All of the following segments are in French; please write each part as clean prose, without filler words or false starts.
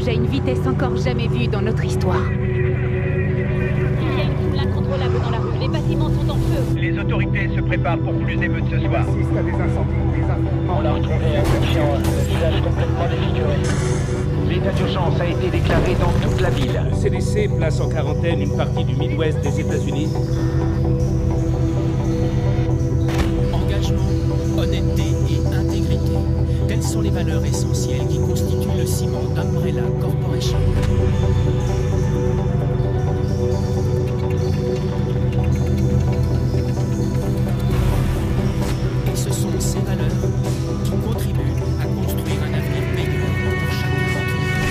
voyage à une vitesse encore jamais vue dans notre histoire. Il y a une foule incontrôlable dans la rue. Les bâtiments sont en feu. Les autorités se préparent pour plus d'émeutes ce soir. Assiste à des incendies, des affrontements. On l'a retrouvé inconscient, le visage complètement défiguré. L'état d'urgence a été déclaré dans toute la ville. Le CDC place en quarantaine une partie du Midwest des États-Unis. Engagement, honnêteté et intégrité. Telles sont les valeurs essentielles qui constituent le ciment d'Umbrella Corporation. Et ce sont ces valeurs qui contribuent à construire un avenir meilleur pour chacun d'entre nous.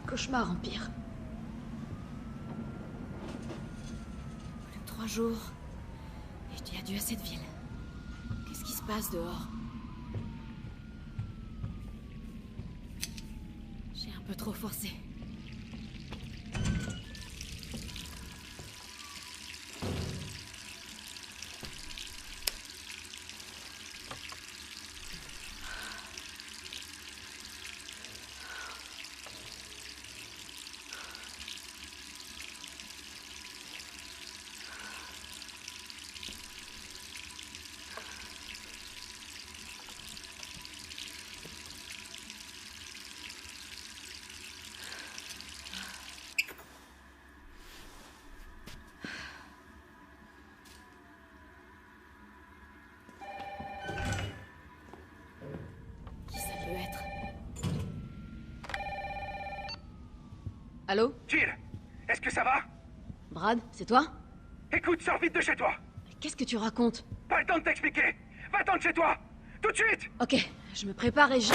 Cauchemar empire. Plus que 3 jours. Et je dis adieu à cette ville. Qu'est-ce qui se passe dehors? J'ai un peu trop forcé. Allô? Jill, est-ce que ça va? Brad, c'est toi? Écoute, sors vite de chez toi. Qu'est-ce que tu racontes? Pas le temps de t'expliquer. Va-t'en de chez toi. Tout de suite. Ok, je me prépare et je...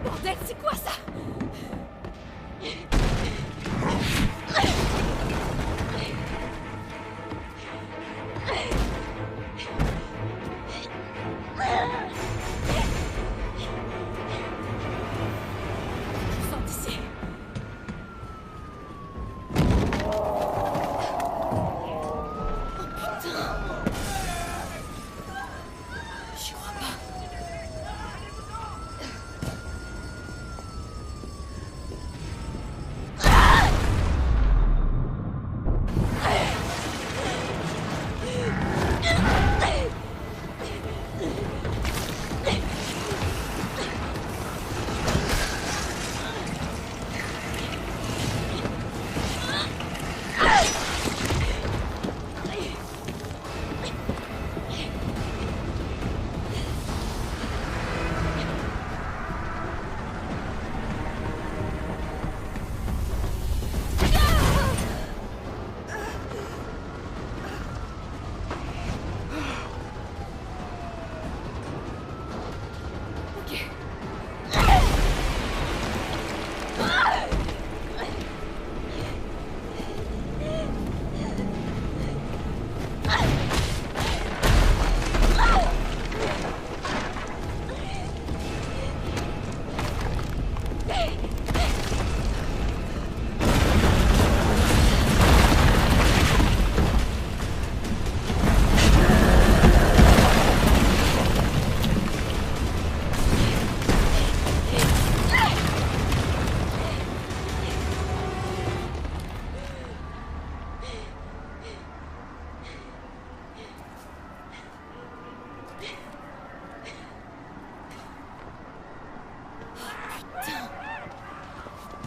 Bordel, c'est quoi ça? Je sors d'ici. Oh putain! J'y crois pas.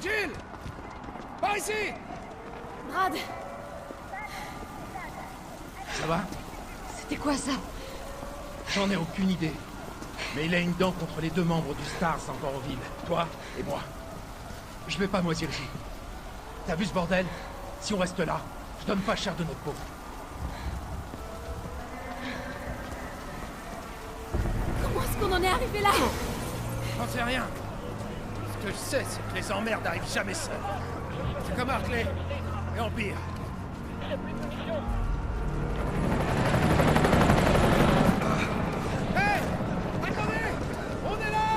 Jill! Par ici! Brad, Ça va? c'était quoi ça? J'en ai aucune idée. Mais il a une dent contre les 2 membres du Stars encore en ville. Toi et moi. Je vais pas moisir ici. T'as vu ce bordel? Si on reste là, je donne pas cher de notre peau. Comment est-ce qu'on en est arrivé là? J'en sais rien. Ce que je sais, c'est que les emmerdes n'arrivent jamais seuls. C'est comme Hartley. Et en pire. Hey! Attendez! On est là!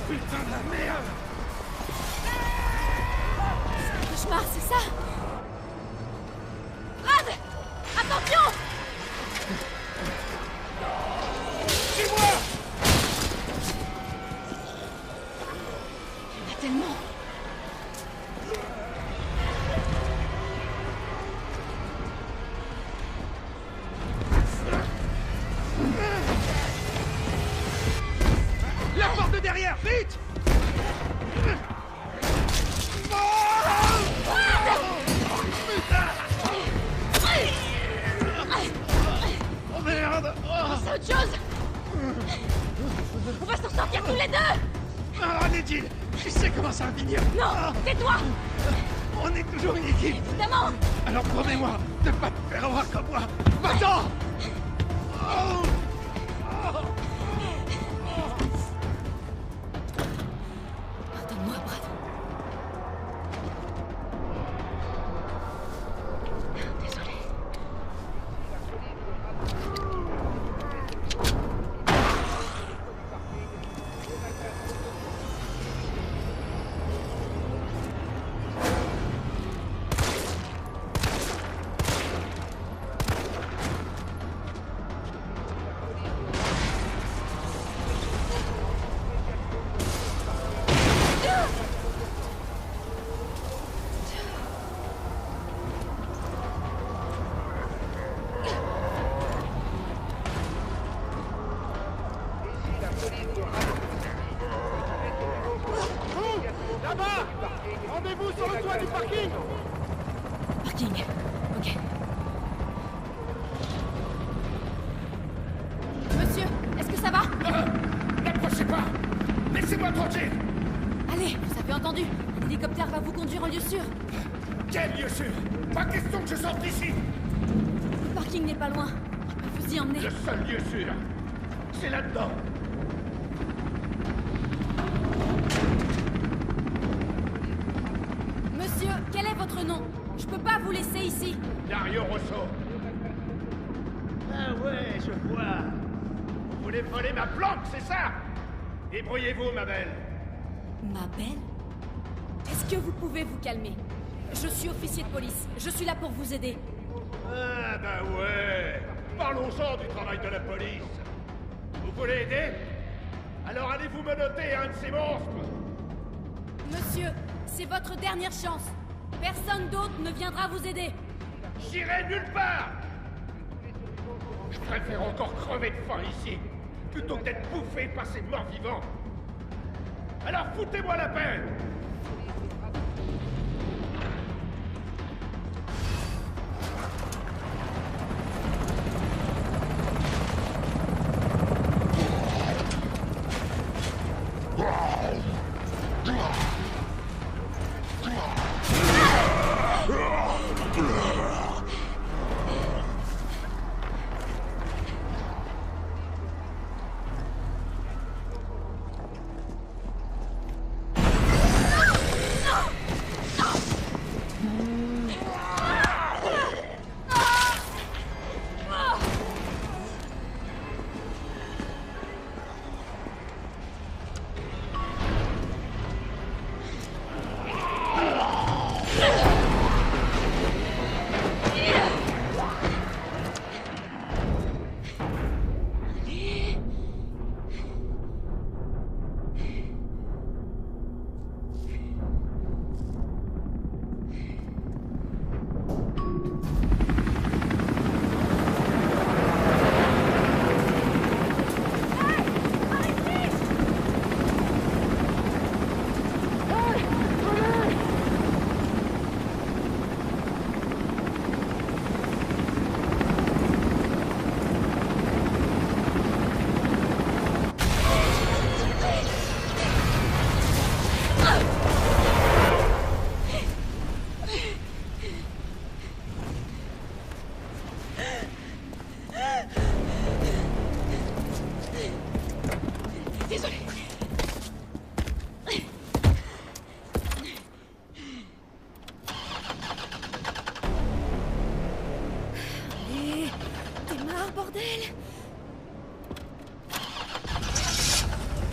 Putain de la merde! Cauchemar, c'est ça? Brad! Attention! Suis-moi! Il y en a tellement. La porte de derrière, vite! Oh merde! C'est autre chose! On va s'en sortir tous les deux! Ah, Nedil, je sais comment ça va finir! Non! Tais-toi! On est toujours une équipe! Évidemment! Alors promets-moi de pas te faire avoir comme moi! Va-t'en! Oh. Pardonne-moi, Brad. Désolé. Là-bas! Rendez-vous sur le toit du parking! Parking. Ok. Monsieur, est-ce que ça va? N'approchez pas! Laissez-moi tranquille! Allez, vous avez entendu. L'hélicoptère va vous conduire en lieu sûr. Quel lieu sûr! Pas question que je sorte d'ici! Le parking n'est pas loin. Je peux vous y emmener. Le seul lieu sûr, c'est là-dedans! votre nom. Je peux pas vous laisser ici. Dario Rosso. Ah ouais, je vois. Vous voulez voler ma planque, c'est ça? Débrouillez-vous, ma belle. Ma belle? Est-ce que vous pouvez vous calmer? Je suis officier de police. Je suis là pour vous aider. Ah bah ouais. Parlons-en du travail de la police. Vous voulez aider? Alors allez-vous menotter un de ces monstres? Monsieur, c'est votre dernière chance. Personne d'autre ne viendra vous aider. J'irai nulle part. Je préfère encore crever de faim ici, plutôt que d'être bouffé par ces morts-vivants. Alors foutez-moi la paix.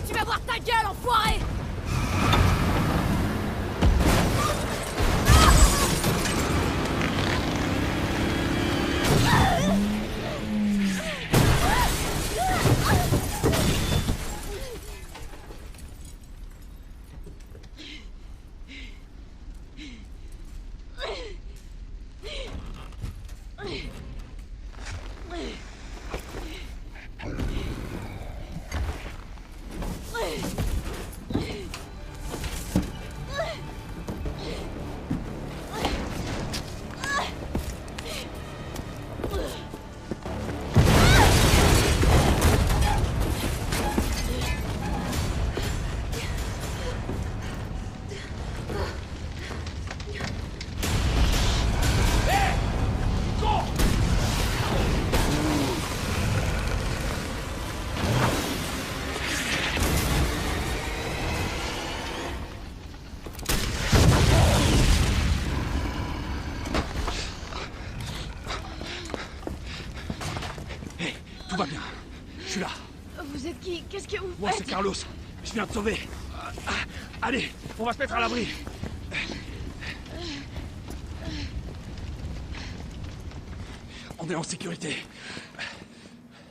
Tu vas voir ta gueule, enfoiré! Tout va bien. Je suis là. Vous êtes qui? Qu'est-ce que vous faites? Moi, c'est Carlos. Je viens te sauver. Allez, on va se mettre à l'abri. On est en sécurité.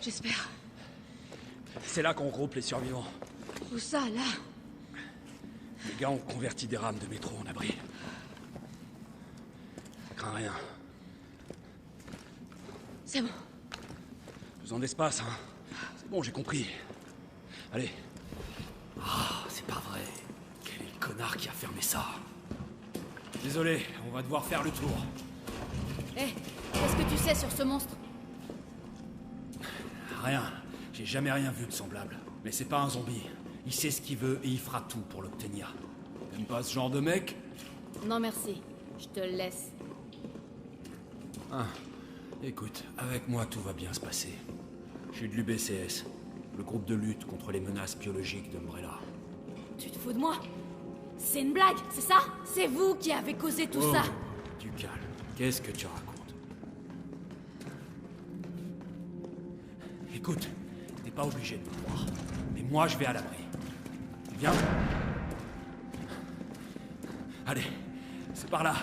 J'espère. C'est là qu'on regroupe les survivants. Où ça, là? Les gars ont converti des rames de métro en abri. Crains rien. C'est bon. Besoin d'espace, hein. C'est bon, j'ai compris. Allez. Ah, c'est pas vrai. Quel est le connard qui a fermé ça? Désolé, on va devoir faire le tour. Hé, qu'est-ce que tu sais sur ce monstre? Rien. J'ai jamais rien vu de semblable. Mais c'est pas un zombie. Il sait ce qu'il veut et il fera tout pour l'obtenir. T'aimes pas ce genre de mec? Non, merci. Je te laisse. Ah. Écoute, avec moi tout va bien se passer. Je suis de l'UBCS, le groupe de lutte contre les menaces biologiques d'Umbrella. Tu te fous de moi? C'est une blague, c'est ça? C'est vous qui avez causé tout ça? Du calme. Qu'est-ce que tu racontes? Écoute, t'es pas obligé de me croire. Mais moi, je vais à l'abri. Viens. Allez, c'est par là.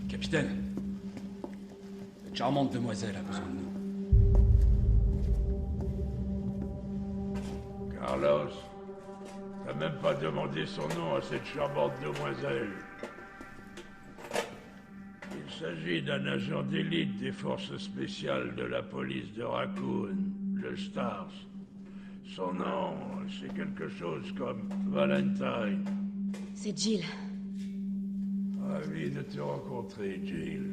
Capitaine, cette charmante demoiselle a besoin de nous. Carlos, t'as même pas demandé son nom à cette charmante demoiselle. Il s'agit d'un agent d'élite des forces spéciales de la police de Raccoon, le Stars. Son nom, c'est quelque chose comme Valentine. C'est Jill. Ravi de te rencontrer, Jill.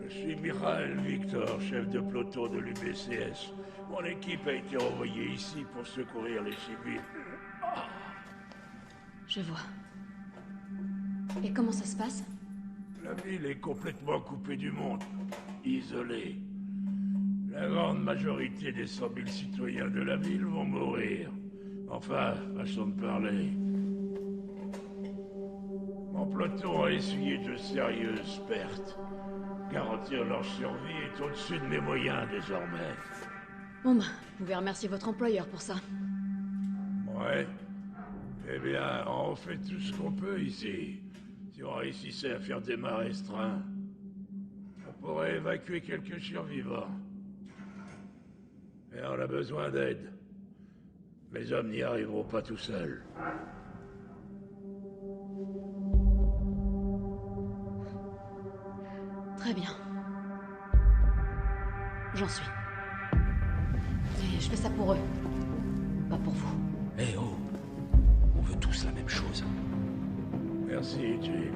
Je suis Mikhail Victor, chef de peloton de l'UBCS. Mon équipe a été envoyée ici pour secourir les civils. Je vois. Et comment ça se passe? La ville est complètement coupée du monde, isolée. La grande majorité des 100 000 citoyens de la ville vont mourir. Enfin, façon de parler. Mon peloton a essuyé de sérieuses pertes. Garantir leur survie est au-dessus de mes moyens désormais. Bon bah, vous pouvez remercier votre employeur pour ça. Ouais. Eh bien, on fait tout ce qu'on peut ici. Si on réussissait à faire démarrer ce train, on pourrait évacuer quelques survivants. Mais on a besoin d'aide. Mes hommes n'y arriveront pas tout seuls. Très bien. J'en suis. Et je fais ça pour eux. Pas pour vous. Eh oh! On veut tous la même chose. Merci, Jill.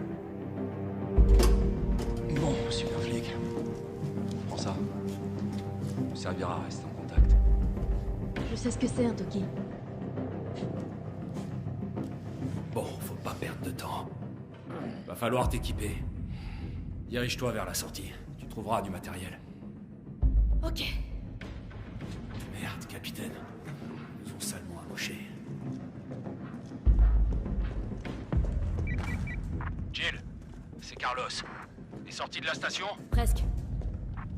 Bon, super flic. Prends ça. Ça servira à rester en contact. Je sais ce que c'est, un Toki. Bon, faut pas perdre de temps. Va falloir t'équiper. Dirige-toi vers la sortie. Tu trouveras du matériel. Ok. Merde, capitaine. Ils nous ont salement amochés. Jill, c'est Carlos. T'es sorti de la station? Presque.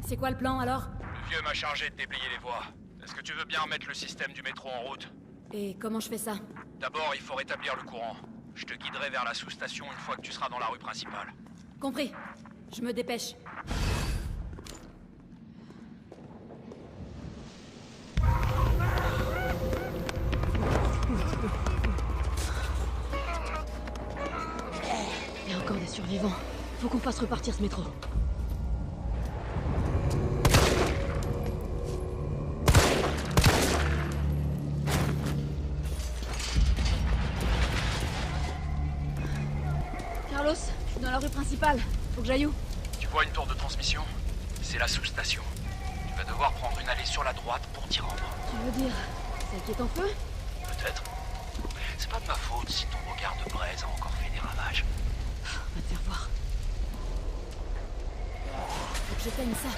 C'est quoi le plan, alors? Le vieux m'a chargé de déblayer les voies. Est-ce que tu veux bien remettre le système du métro en route? Et comment je fais ça? D'abord, il faut rétablir le courant. Je te guiderai vers la sous-station une fois que tu seras dans la rue principale. Compris. Je me dépêche. Il y a encore des survivants. Faut qu'on fasse repartir ce métro. Carlos, je suis dans la rue principale. Faut que j'aille où? Tu vois une tour de transmission? C'est la sous-station. Tu vas devoir prendre une allée sur la droite pour t'y rendre. Tu veux dire celle qui est en feu? Peut-être. C'est pas de ma faute si ton regard de braise a encore fait des ravages. On va te faire voir. Faut que j'éteigne ça.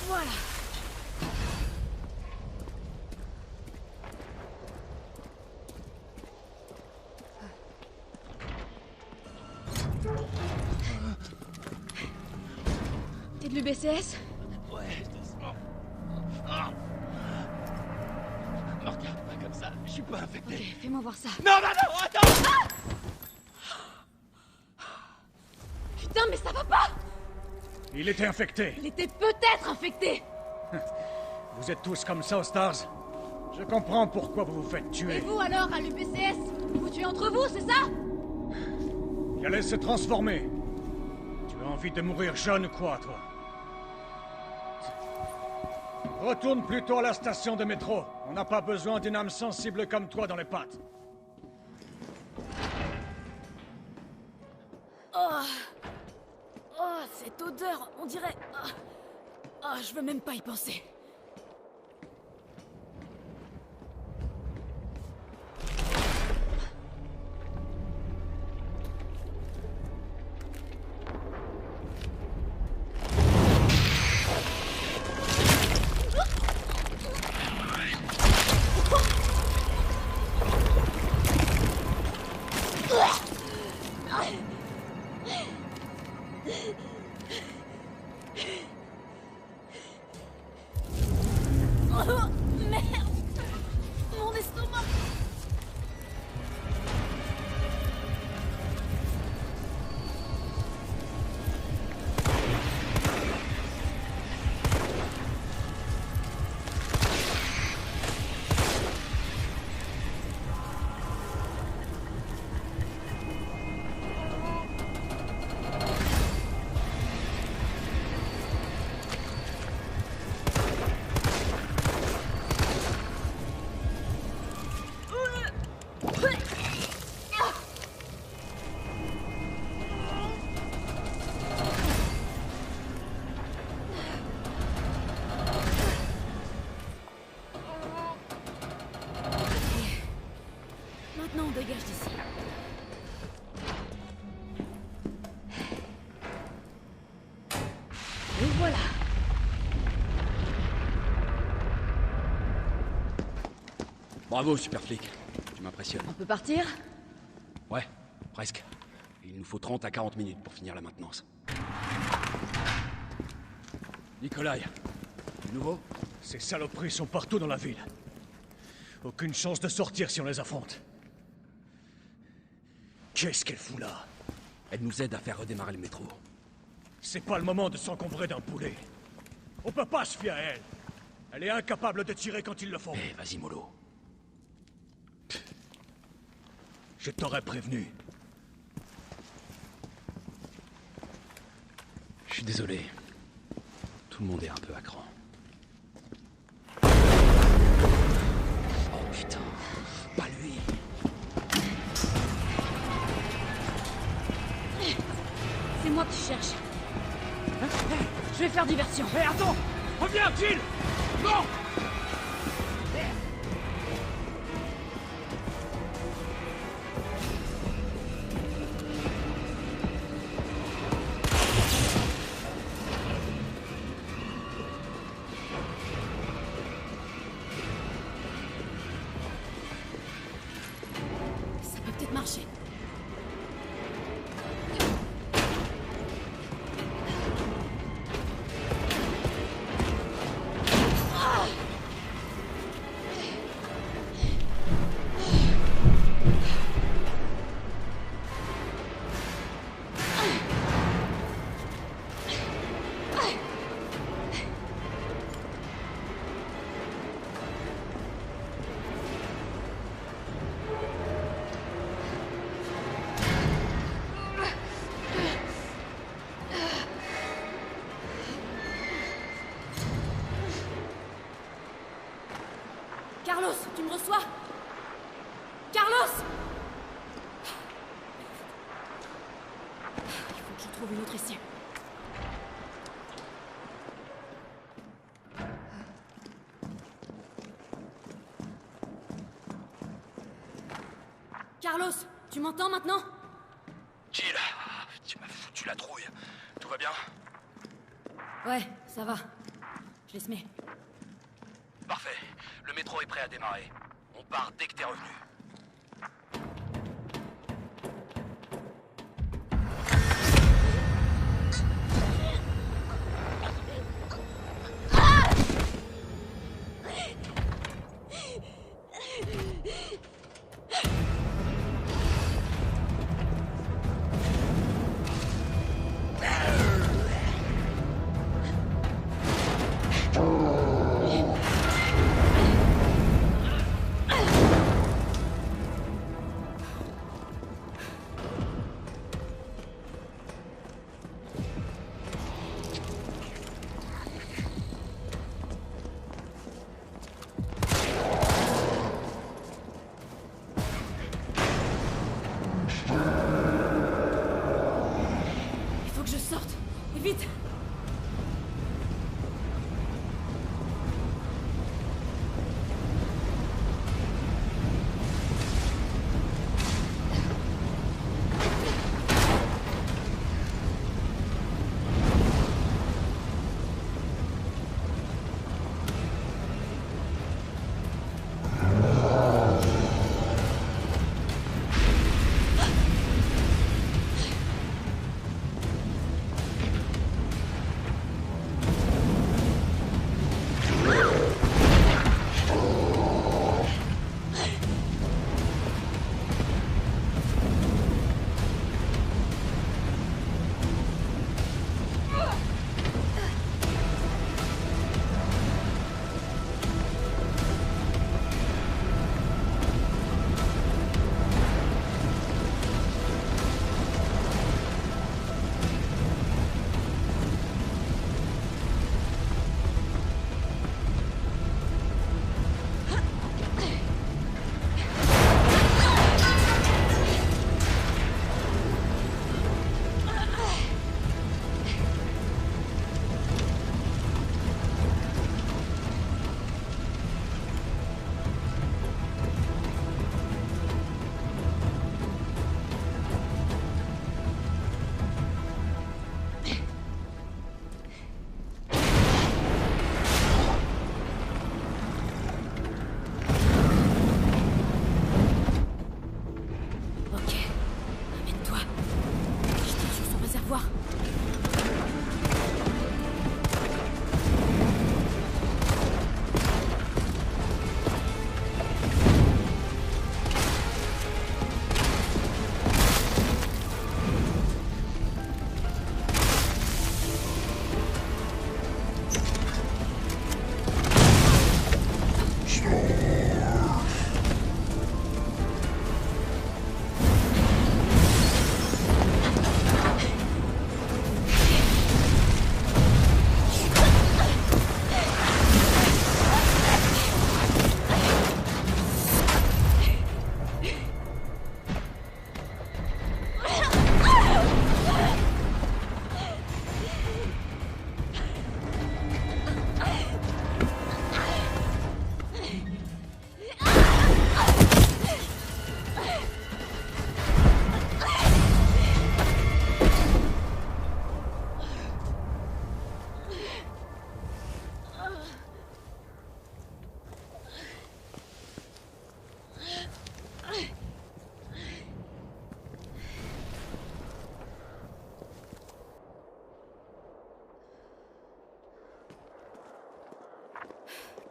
Voilà. T'es de l'UBCS? Ouais, doucement. Me regarde pas comme ça, je suis pas infecté. Ok, fais-moi voir ça. Non, non, non, attends! Putain, mais ça va pas! Il était infecté. Il était peut-être infecté! Vous êtes tous comme ça aux Stars. Je comprends pourquoi vous vous faites Et tuer. vous alors, à l'UBCS? Vous tuez entre vous, c'est ça? Il allait se transformer. Tu as envie de mourir jeune ou quoi, toi? Retourne plutôt à la station de métro. On n'a pas besoin d'une âme sensible comme toi dans les pattes. Oh, oh, cette odeur, on dirait... Oh, je veux même pas y penser. Oh, merde! Mon estomac! Maintenant, on dégage d'ici. Et voilà. Bravo, super flic. Tu m'impressionnes. On peut partir? Ouais, presque. Il nous faut 30 à 40 minutes pour finir la maintenance. Nikolai, du nouveau? Ces saloperies sont partout dans la ville. Aucune chance de sortir si on les affronte. Qu'est-ce qu'elle fout là? Elle nous aide à faire redémarrer le métro. C'est pas le moment de s'encombrer d'un poulet. On peut pas se fier à elle. Elle est incapable de tirer quand il le faut. Eh, vas-y, mollo. Je t'aurais prévenu. Je suis désolé. Tout le monde est un peu à cran. Oh putain, pas lui. C'est moi que tu cherches. Je vais faire diversion. Hé, attends! Reviens, Jill! Non! Ça peut peut-être marcher. Carlos, tu me reçois? Carlos! Il faut que je trouve une autre issue. Carlos, tu m'entends maintenant? Jill, tu m'as foutu la trouille. Tout va bien? Ouais, ça va. Je les mets. Parfait. Le métro est prêt à démarrer. On part dès que t'es revenu.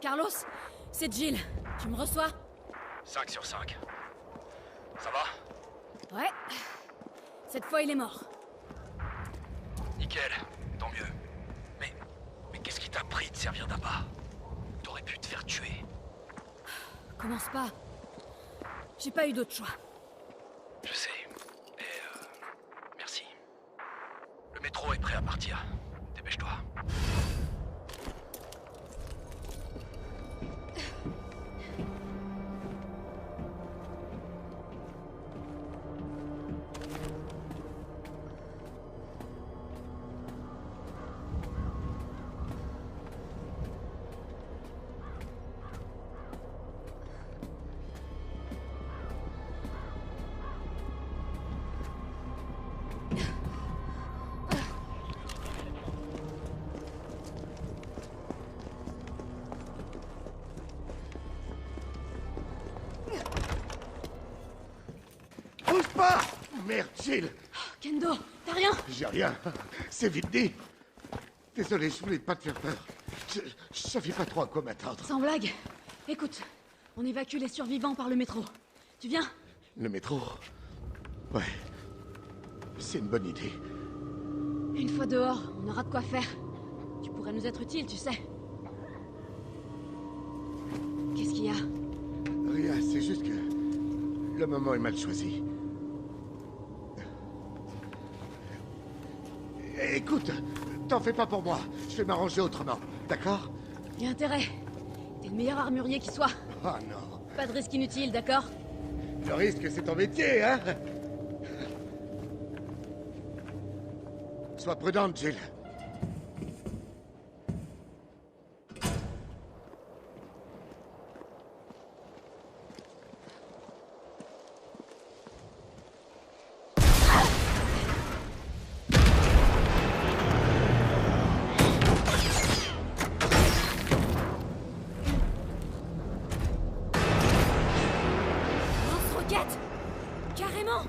Carlos, c'est Jill. Tu me reçois? 5 sur 5. Ça va? Ouais. Cette fois, il est mort. Nickel, tant mieux. Mais qu'est-ce qui t'a pris de servir d'appât? T'aurais pu te faire tuer. Commence pas. J'ai pas eu d'autre choix. Je sais. Et merci. Le métro est prêt à partir. Dépêche-toi. Bouge pas! Merde, Jill! Kendo, t'as rien? J'ai rien. C'est vite dit. Désolé, je voulais pas te faire peur. Je savais pas trop à quoi m'attendre. Sans blague. Écoute, on évacue les survivants par le métro. Tu viens? Le métro? Ouais. C'est une bonne idée. Une fois dehors, on aura de quoi faire. Tu pourrais nous être utile, tu sais. Qu'est-ce qu'il y a? Rien, c'est juste que... le moment est mal choisi. Écoute, t'en fais pas pour moi. Je vais m'arranger autrement, d'accord? Y a intérêt. T'es le meilleur armurier qui soit. Oh non. Pas de risque inutile, d'accord? Le risque, c'est ton métier, hein? Sois prudente, Jill. Lance-roquette! Carrément!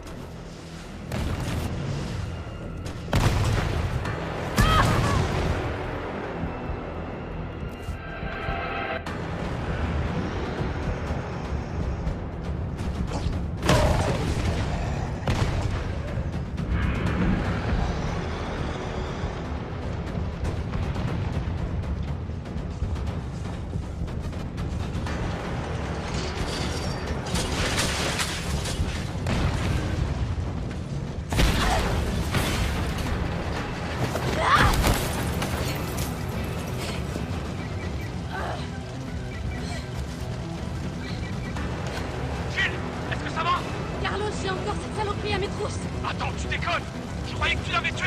J'ai encore cette saloperie à mes trousses. Attends, tu déconnes! Je croyais que tu l'avais tué!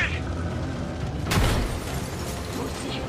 Toi aussi.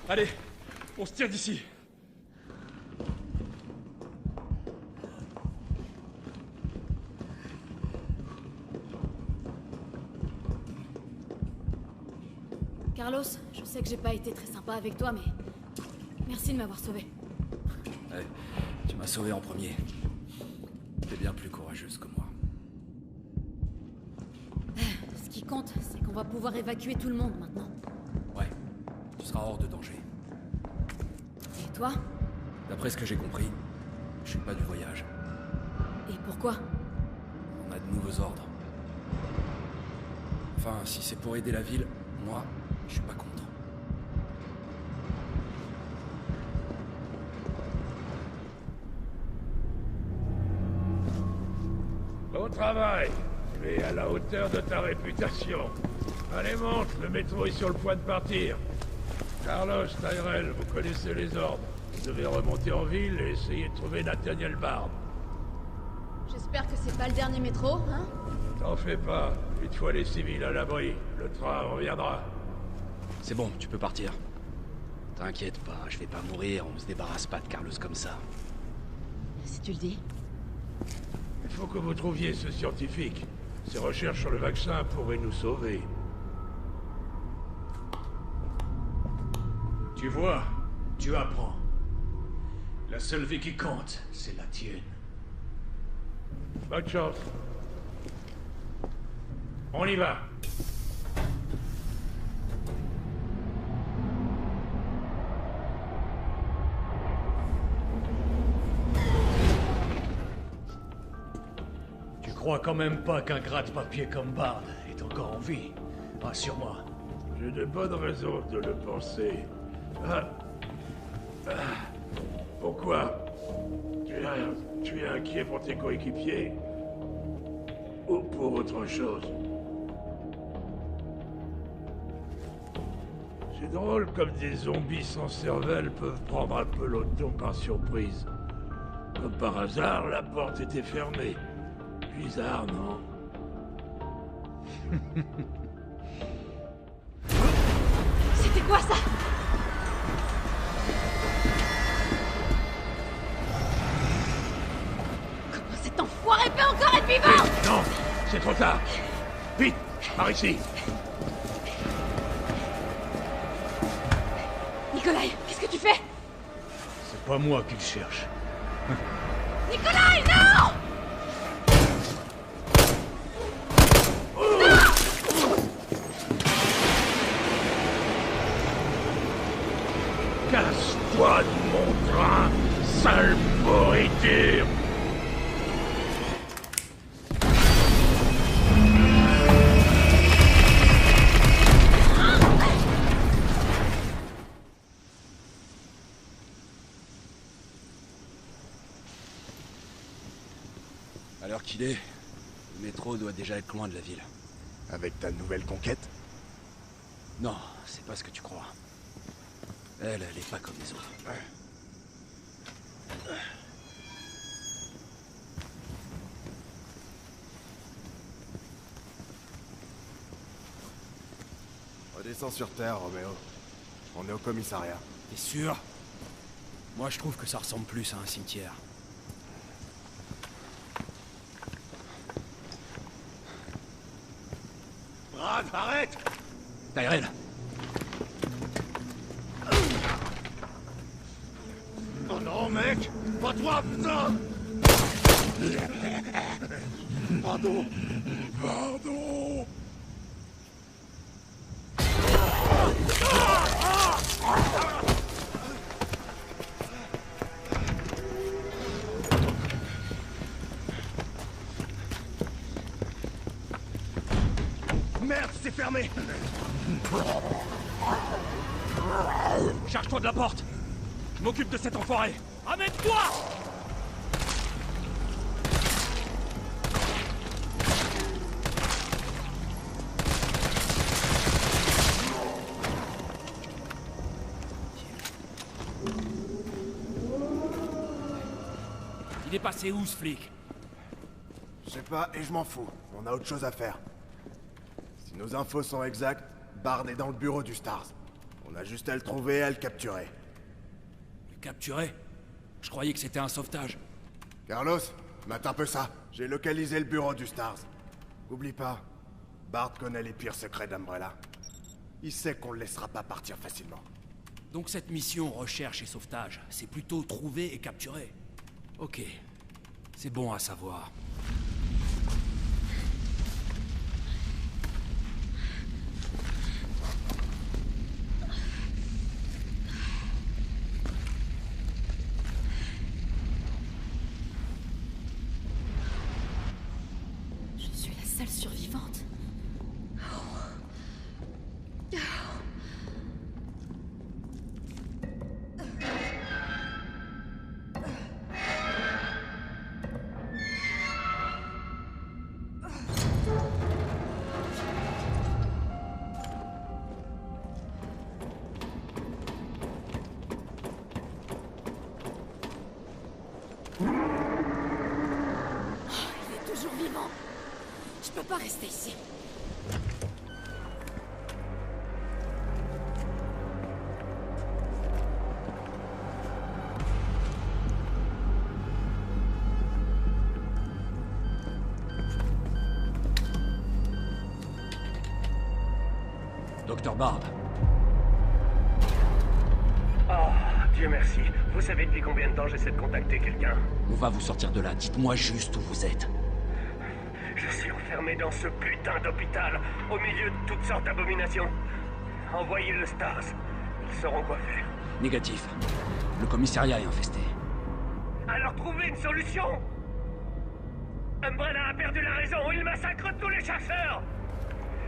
Allez, on se tire d'ici. Carlos, je sais que j'ai pas été très sympa avec toi, mais... merci de m'avoir sauvé. Ouais, tu m'as sauvé en premier. T'es bien plus courageuse que moi. Ce qui compte, c'est qu'on qu'on va pouvoir évacuer tout le monde maintenant. Ouais, tu seras hors de danger. Et toi? D'après ce que j'ai compris, je suis pas du voyage. Et pourquoi? On a de nouveaux ordres. Enfin, si c'est pour aider la ville, moi, je suis pas contre. Bon travail, tu es à la hauteur de ta réputation. Allez, monte, le métro est sur le point de partir. Carlos, Tyrell, vous connaissez les ordres. Vous devez remonter en ville et essayer de trouver Nathaniel Bard. J'espère que c'est pas le dernier métro, hein? T'en fais pas, une fois les civils à l'abri, le train reviendra. C'est bon, tu peux partir. T'inquiète pas, je vais pas mourir, on se débarrasse pas de Carlos comme ça. Si tu le dis. Il faut que vous trouviez ce scientifique. Ses recherches sur le vaccin pourraient nous sauver. Tu vois, tu apprends. La seule vie qui compte, c'est la tienne. Bonne chance. On y va. Tu crois quand même pas qu'un gratte-papier comme Bard est encore en vie? Rassure-moi. J'ai de bonnes raisons de le penser. Pourquoi? Tu es inquiet pour tes coéquipiers? Ou pour autre chose? C'est drôle comme des zombies sans cervelle peuvent prendre un peloton par surprise. Comme par hasard, la porte était fermée. Bizarre, non? C'était quoi ça? Comment cet enfoiré peut encore être vivant? Non, c'est trop tard. Vite, par ici. Nikolai, qu'est-ce que tu fais? C'est pas moi qui le cherche. Nikolai, non! Casse-toi de mon train, sale pourriture! À l'heure qu'il est, le métro doit déjà être loin de la ville. Avec ta nouvelle conquête? Non, c'est pas ce que tu crois. Elle est pas comme les autres. Redescends sur Terre, Roméo. On est au commissariat. T'es sûr? Moi, je trouve que ça ressemble plus à un cimetière. Brad, arrête! Tyrell! Oh non, mec! Pas toi, putain! Pardon! Pardon! Merde, c'est fermé! Charge-toi de la porte! Je m'occupe de cet enfoiré! Amène-toi! Il est passé où, ce flic? Je sais pas, et je m'en fous. On a autre chose à faire. Si nos infos sont exactes, Bard est dans le bureau du Stars. On a juste à le trouver et à le capturer. Le capturer? Je croyais que c'était un sauvetage. Carlos, mate un peu ça. J'ai localisé le bureau du Stars. Oublie pas, Bard connaît les pires secrets d'Umbrella. Il sait qu'on le laissera pas partir facilement. Donc cette mission recherche et sauvetage, c'est plutôt trouver et capturer. Ok, c'est bon à savoir. Je peux pas rester ici. Docteur Bard. Oh, Dieu merci. Vous savez depuis combien de temps j'essaie de contacter quelqu'un? On va vous sortir de là. Dites-moi juste où vous êtes. Je suis enfermé dans ce putain d'hôpital, au milieu de toutes sortes d'abominations. Envoyez le Stars. Ils sauront quoi faire. Négatif. Le commissariat est infesté. Alors trouvez une solution! Umbrella a perdu la raison, il massacre tous les chasseurs!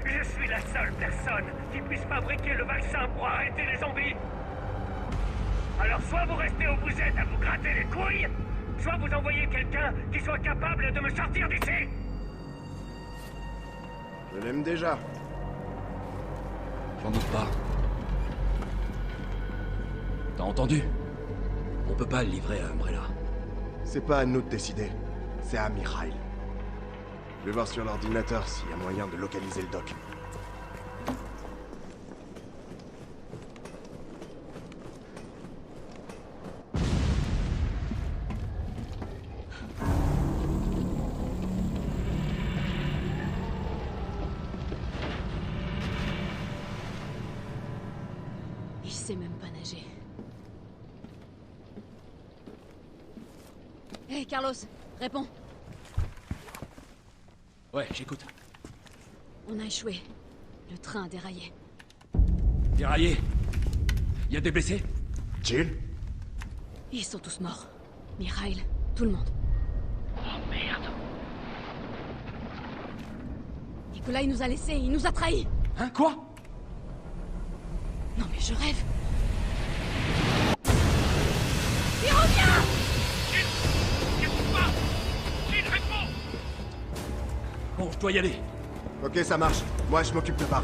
Je suis la seule personne qui puisse fabriquer le vaccin pour arrêter les zombies! Alors soit vous restez où vous êtes à vous gratter les couilles, soit vous envoyez quelqu'un qui soit capable de me sortir d'ici! Je l'aime déjà. J'en doute pas. T'as entendu? On peut pas le livrer à Umbrella. C'est pas à nous de décider. C'est à Mikhail. Je vais voir sur l'ordinateur s'il y a moyen de localiser le doc. Il sait même pas nager. Hé, Carlos, réponds. Ouais, j'écoute. On a échoué. Le train a déraillé. Déraillé? Y a des blessés? Jill? Ils sont tous morts. Mikhail, tout le monde. Oh merde. Nikolai nous a laissés, il nous a trahis. Hein, quoi? Non mais je rêve. Il revient! Bon, je dois y aller. Ok, ça marche. Moi, je m'occupe de Bard.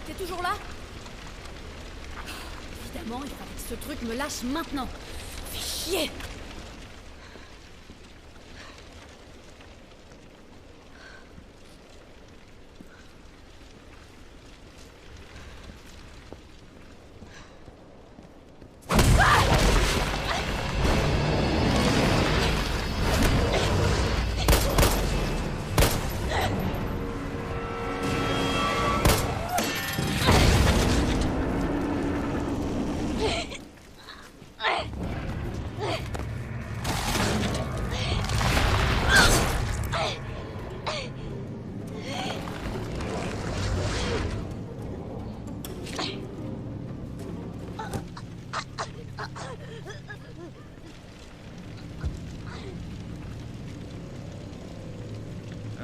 T'es toujours là? Évidemment, il fallait que ce truc me lâche maintenant. Fais chier!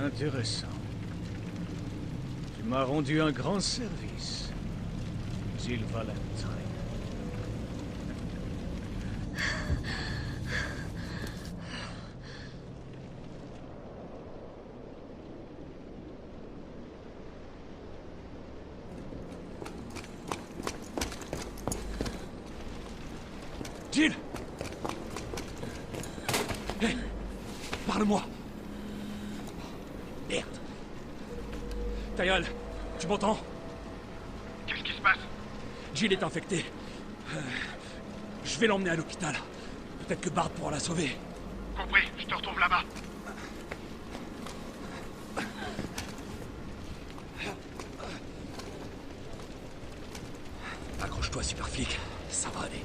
Intéressant. Tu m'a rendu un grand service, Jill Valentine. Jill! Hé! Parle-moi! Merde! Tyrell, tu m'entends? Qu'est-ce qui se passe? Jill est infectée. Je vais l'emmener à l'hôpital. Peut-être que Bard pourra la sauver. Compris, je te retrouve là-bas. Accroche-toi, super flic. Ça va aller.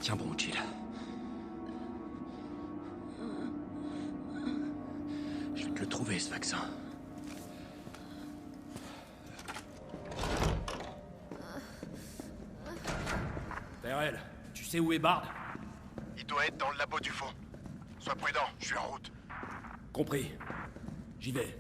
Tiens bon, Jill. Je vais te le trouver, ce vaccin. Tyrell, tu sais où est Bard? Il doit être dans le labo du fond. Sois prudent, je suis en route. Compris. J'y vais.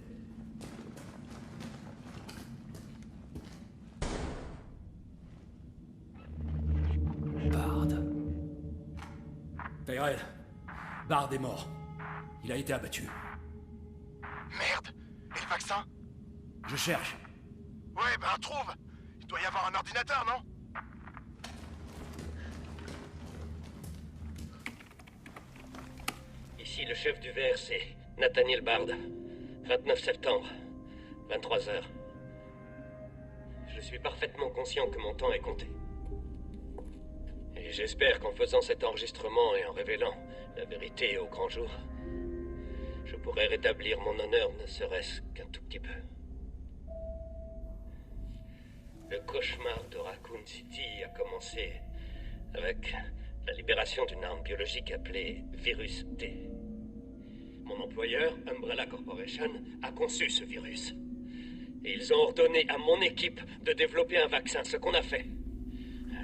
Tyrell, Bard est mort. Il a été abattu. Merde! Et le vaccin? Je cherche. Ouais, ben trouve! Il doit y avoir un ordinateur, non? Ici le chef du VRC, Nathaniel Bard. 29 septembre, 23h. Je suis parfaitement conscient que mon temps est compté. Et j'espère qu'en faisant cet enregistrement et en révélant la vérité au grand jour, je pourrai rétablir mon honneur ne serait-ce qu'un tout petit peu. Le cauchemar de Raccoon City a commencé avec la libération d'une arme biologique appelée Virus T. Mon employeur, Umbrella Corporation, a conçu ce virus. Et ils ont ordonné à mon équipe de développer un vaccin, ce qu'on a fait.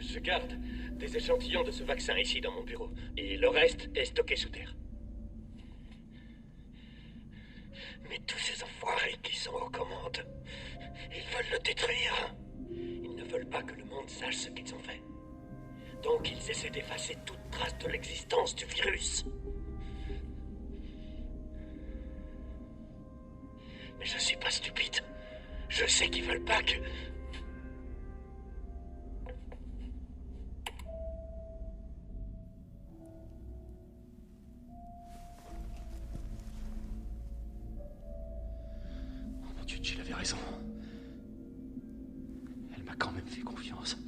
Je garde des échantillons de ce vaccin ici dans mon bureau, et le reste est stocké sous terre. Mais tous ces enfoirés qui sont aux commandes, ils veulent le détruire. Ils ne veulent pas que le monde sache ce qu'ils ont fait. Donc ils essaient d'effacer toute trace de l'existence du virus. Mais je suis pas stupide. Je sais qu'ils veulent pas que... Oh mon Dieu, Jill avait raison. Elle m'a quand même fait confiance.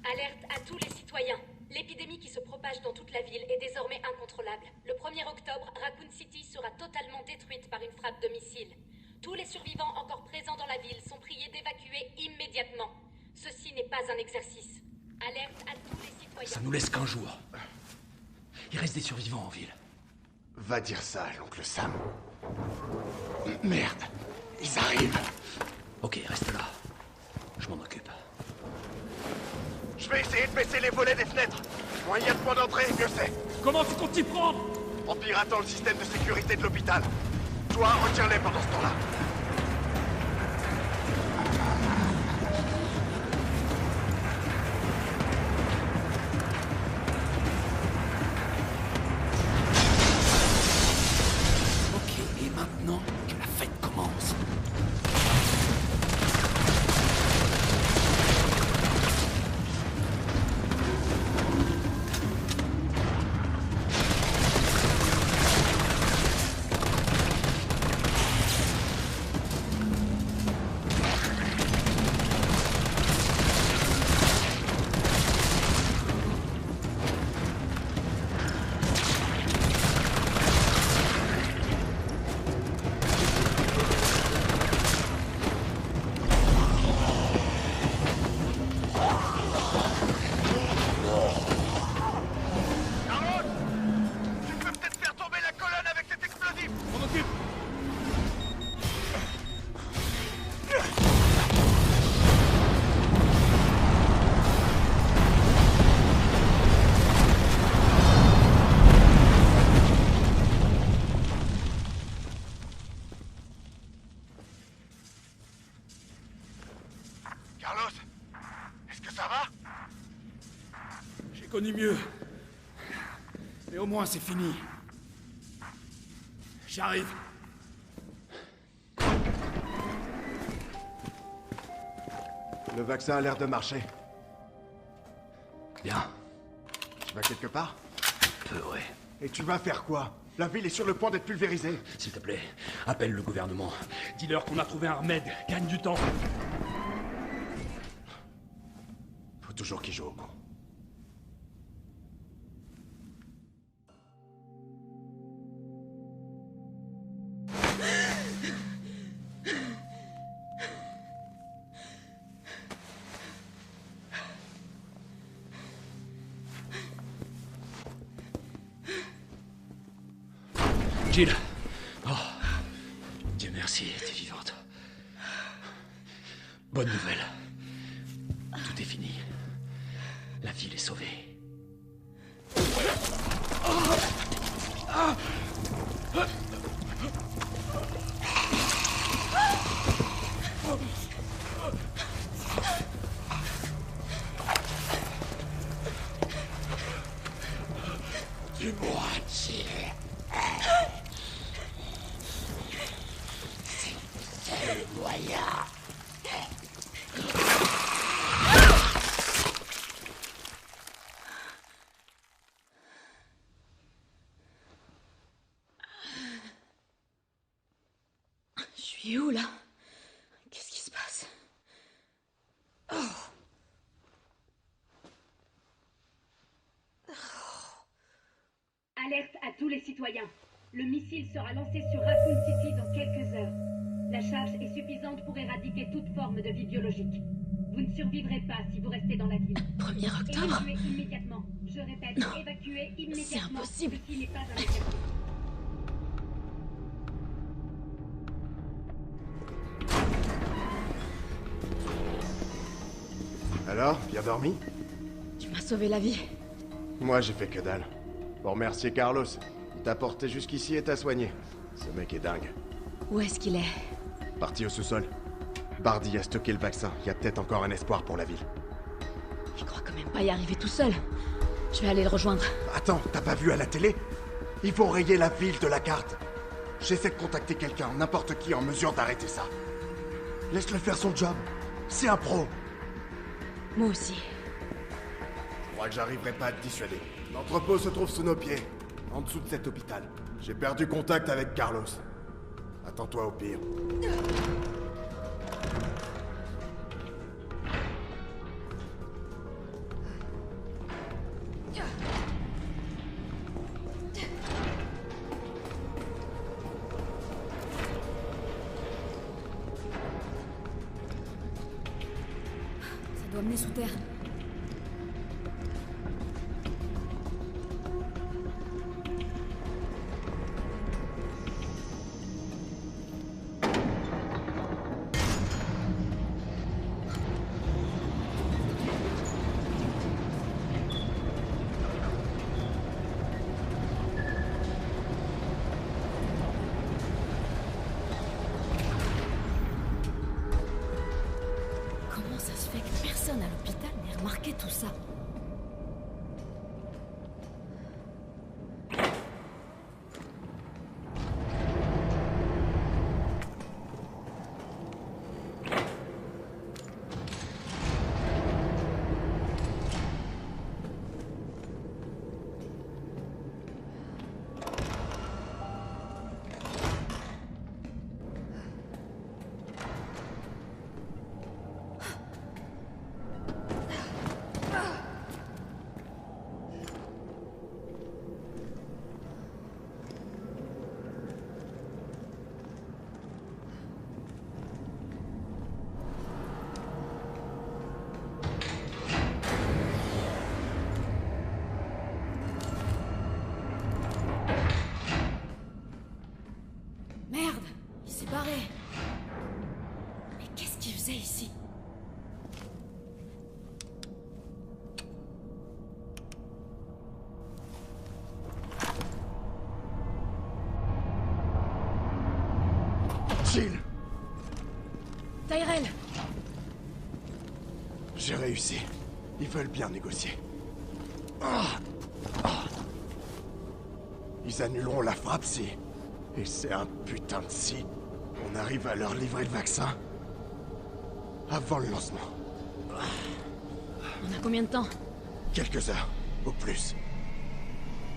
Alerte à tous les citoyens. L'épidémie qui se propage dans toute la ville est désormais incontrôlable. Le 1er octobre, Raccoon City sera totalement détruite par une frappe de missile. Tous les survivants encore présents dans la ville sont priés d'évacuer immédiatement. Ceci n'est pas un exercice. Alerte à tous les citoyens. Ça nous laisse qu'un jour. Il reste des survivants en ville. Va dire ça à l'oncle Sam. Merde, ils arrivent. Ok, reste là. Je m'en occupe. Je vais essayer de baisser les volets des fenêtres. Moins il y a de points d'entrée, mieux c'est. Comment tu comptes t'y prendre? En piratant le système de sécurité de l'hôpital. Toi, retiens-les pendant ce temps-là. Ok, et maintenant que la fête commence. Connu mieux. Mais au moins c'est fini. J'arrive. Le vaccin a l'air de marcher. Bien. Tu vas quelque part? Peu, ouais. Et tu vas faire quoi? La ville est sur le point d'être pulvérisée. S'il te plaît, appelle le gouvernement. Dis-leur qu'on a trouvé un remède. Gagne du temps. Faut toujours qu'ils jouent au con. Jill. Oh. Dieu merci, t'es vivante. Bonne nouvelle. Tout est fini. La ville est sauvée. Dis-moi, Jill. C'est le moyen. Je suis où, là? Qu'est-ce qui se passe? Oh. Alerte à tous les citoyens. Le missile sera lancé sur Raccoon City dans quelques heures. La charge est suffisante pour éradiquer toute forme de vie biologique. Vous ne survivrez pas si vous restez dans la ville. 1er octobre? Évacuez immédiatement. Je répète, évacuez immédiatement. C'est impossible. Ceci n'est pas un exercice. Alors, bien dormi? Tu m'as sauvé la vie. Moi, j'ai fait que dalle. Pour remercier Carlos. Il t'a porté jusqu'ici et t'a soigné. Ce mec est dingue. Où est-ce qu'il est? Parti au sous-sol. Bardi a stocké le vaccin. Il y a peut-être encore un espoir pour la ville. Il croit quand même pas y arriver tout seul. Je vais aller le rejoindre. Attends, t'as pas vu à la télé? Il faut rayer la ville de la carte. J'essaie de contacter quelqu'un, n'importe qui en mesure d'arrêter ça. Laisse-le faire son job. C'est un pro. Moi aussi. Je crois que j'arriverai pas à te dissuader. L'entrepôt se trouve sous nos pieds, en dessous de cet hôpital. J'ai perdu contact avec Carlos. Attends-toi au pire. Ça doit mener sous terre. qu'est tout ça? Merde, il s'est barré. Mais qu'est-ce qu'il faisait ici? Jill! Tyrell! J'ai réussi. Ils veulent bien négocier. Ils annuleront la frappe si... Et c'est un putain de si... On arrive à leur livrer le vaccin... Avant le lancement. On a combien de temps? Quelques heures, au plus.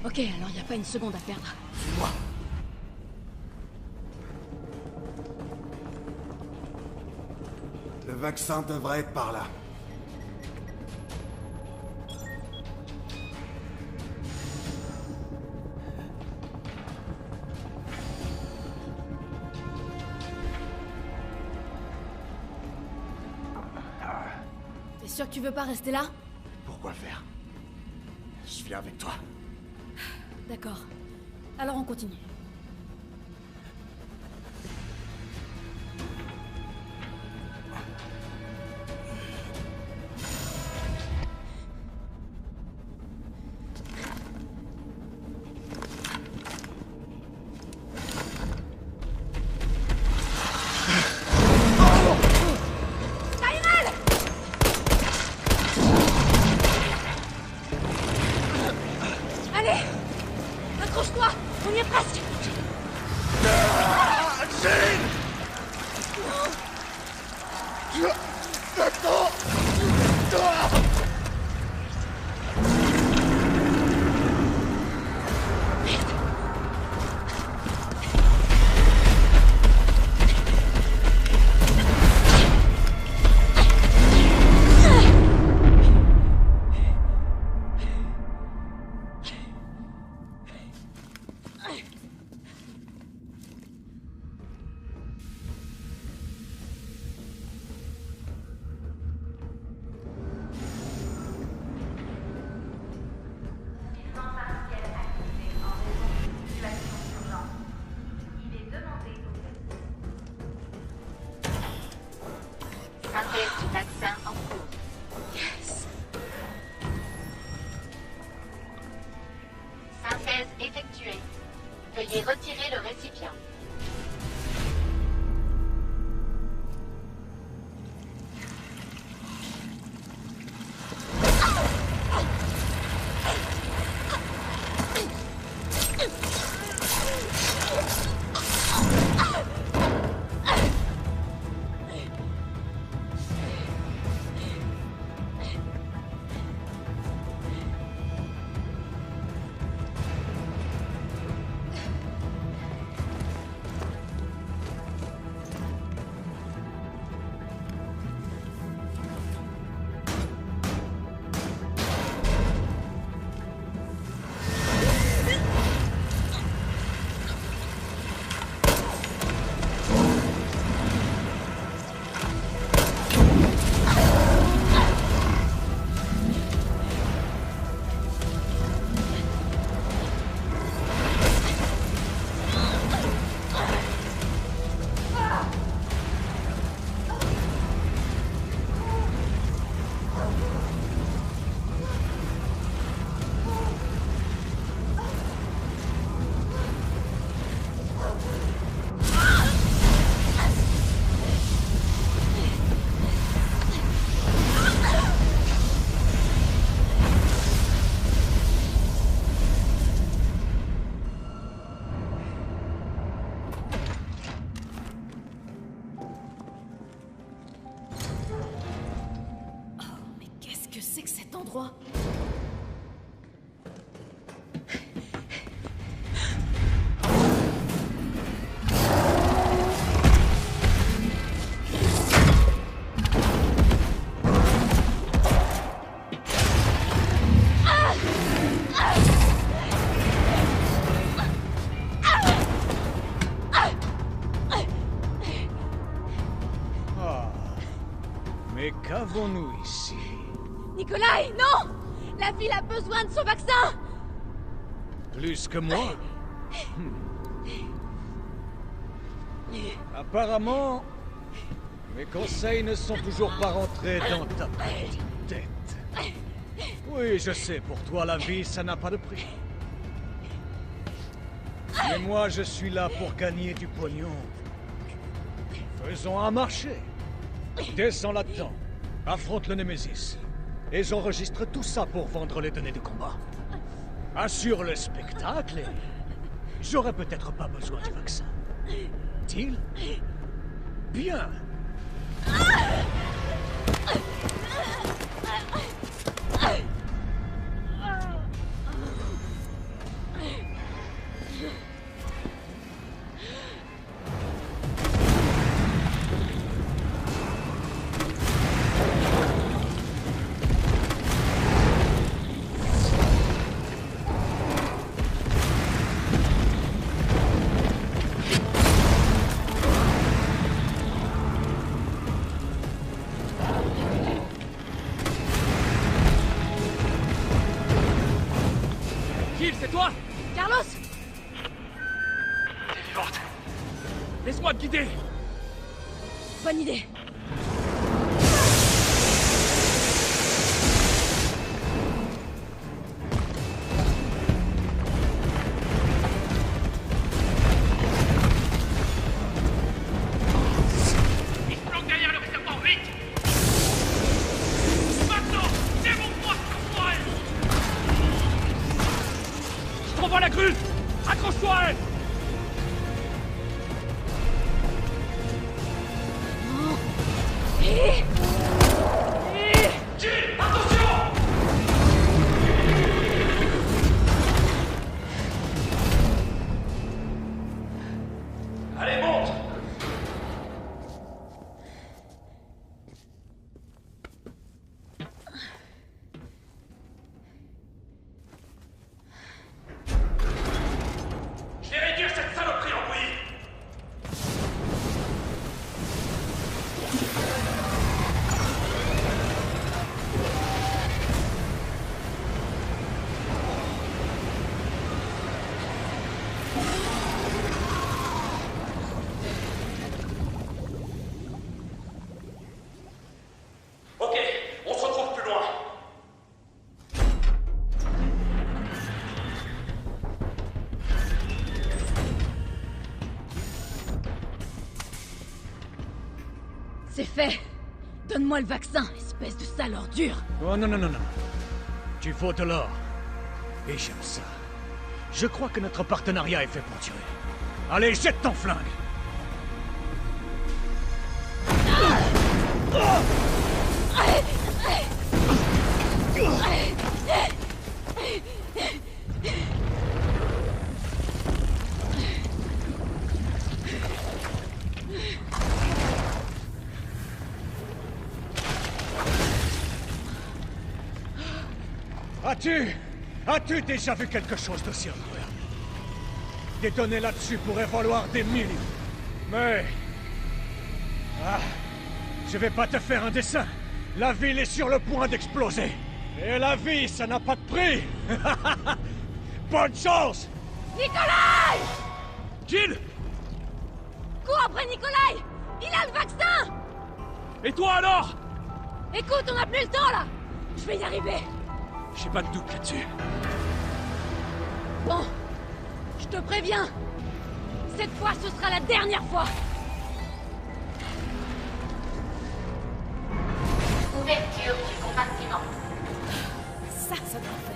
Ok, alors y a pas une seconde à perdre. Suis-moi. Le vaccin devrait être par là. T'es sûr que tu veux pas rester là? Pourquoi faire? Je viens avec toi. D'accord. Alors on continue. Allez! Accroche-toi! On y est presque! Et qu'avons-nous ici? Nikolai, non! La ville a besoin de son vaccin! Plus que moi? Apparemment, mes conseils ne sont toujours pas rentrés dans ta petite tête. Oui, je sais, pour toi, la vie, ça n'a pas de prix. Mais moi, je suis là pour gagner du pognon. Faisons un marché. Descends là-dedans. Affronte le Némésis. Et j'enregistre tout ça pour vendre les données de combat. Assure le spectacle et... j'aurai peut-être pas besoin du vaccin. Deal? Bien. C'est toi? Carlos! T'es vivante. Laisse-moi te guider. Bonne idée. Il se planque derrière le réservoir, vite! Maintenant, démontre-moi ce que vous êtes! Je t'envoie la grue! Accroche-toi à elle! Jill, attention! Allez, monte! Je vais réduire cette saloperie en bouillie! Ok, on se retrouve plus loin. C'est fait. Donne-moi le vaccin, espèce de sale ordure. Oh non, non, non, non. Tu vaux de l'or. Et j'aime ça. Je crois que notre partenariat est fait pour durer. Allez, jette ton flingue! As-tu déjà vu quelque chose d'aussi incroyable? Des données là-dessus pourraient valoir des millions. Mais... ah, je vais pas te faire un dessin. La ville est sur le point d'exploser. Et la vie, ça n'a pas de prix. Bonne chance! Nikolai! Jill! Cours après Nikolai! Il a le vaccin! Et toi alors? Écoute, on n'a plus le temps là! Je vais y arriver! J'ai pas de doute là-dessus. Bon, je te préviens. Cette fois, ce sera la dernière fois. Ouverture du compartiment. Ça doit faire.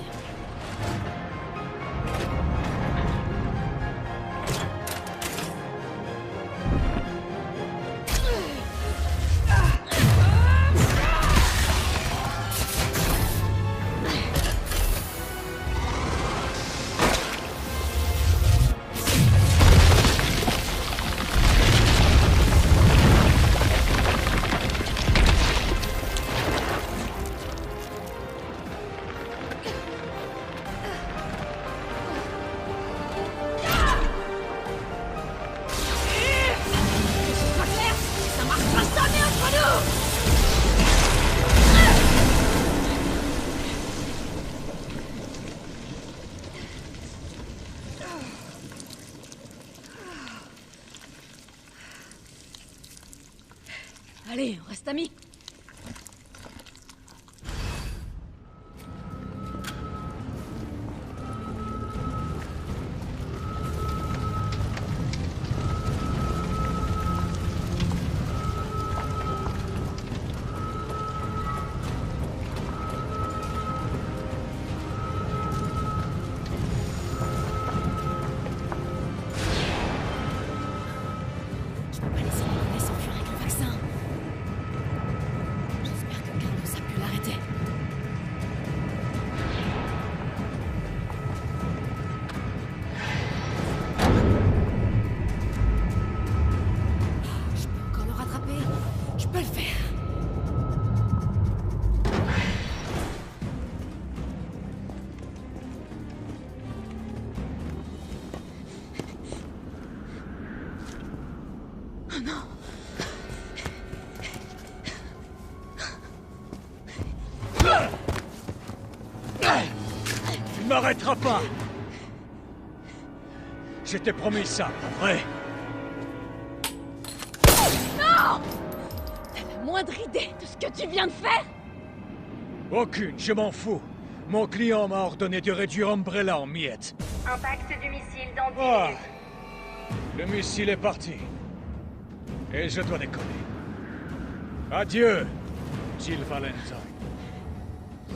Allez, on reste amis. Tu ne m'arrêteras pas! Je t'ai promis ça, pas vrai? Non! T'as la moindre idée de ce que tu viens de faire? Aucune, je m'en fous. Mon client m'a ordonné de réduire Umbrella en miettes. Impact du missile dans 10 Ah! minutes. Le missile est parti. Et je dois décoller. Adieu, Jill Valentine.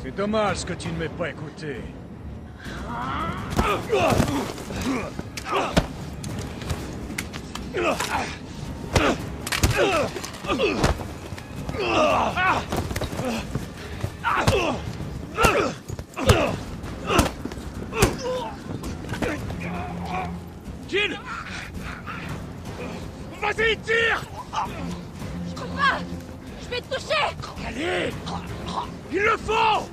C'est dommage que tu ne m'aies pas écouté. Jill! Vas-y, tire! Je peux pas! Je vais te toucher! Allez! Il le faut!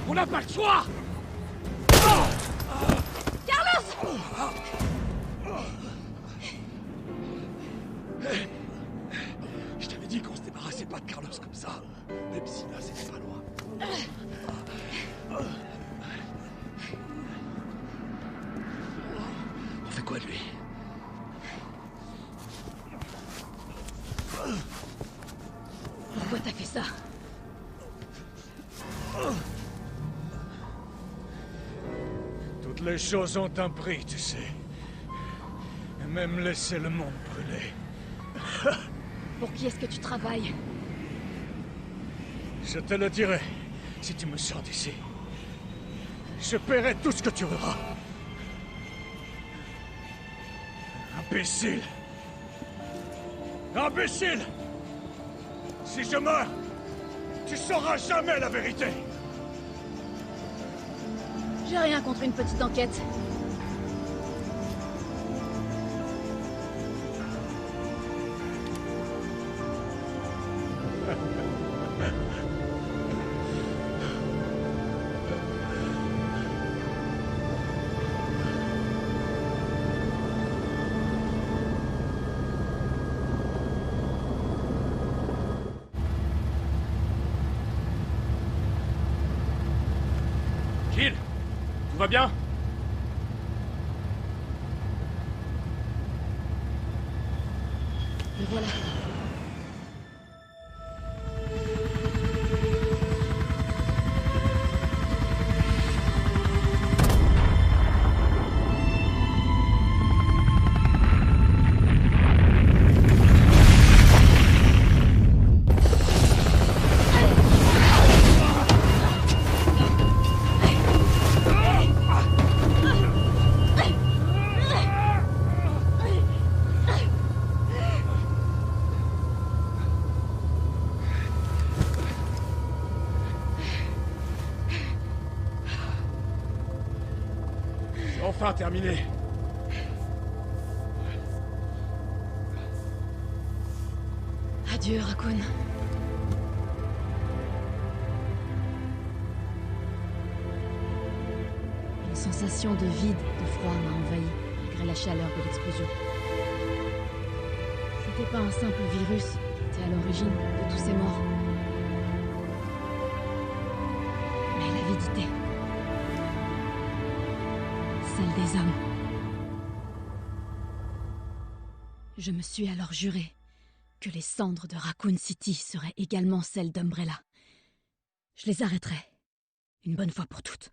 On n'a pas le choix! Carlos! Je t'avais dit qu'on se débarrassait pas de Carlos comme ça. Même si là, c'était pas loin. On fait quoi de lui? Pourquoi t'as fait ça? Toutes les choses ont un prix, tu sais. Et même laisser le monde brûler. Pour qui est-ce que tu travailles? Je te le dirai, si tu me sors d'ici. Je paierai tout ce que tu voudras. Imbécile! Imbécile! Si je meurs, tu sauras jamais la vérité! J'ai rien contre une petite enquête. Jill! Tout va bien? Me voilà. Enfin terminé. Adieu, Raccoon. Une sensation de vide, de froid m'a envahi, malgré la chaleur de l'explosion. C'était pas un simple virus qui était à l'origine de tous ces morts. Mais l'avidité. Celle des hommes. Je me suis alors juré que les cendres de Raccoon City seraient également celles d'Umbrella. Je les arrêterai, une bonne fois pour toutes.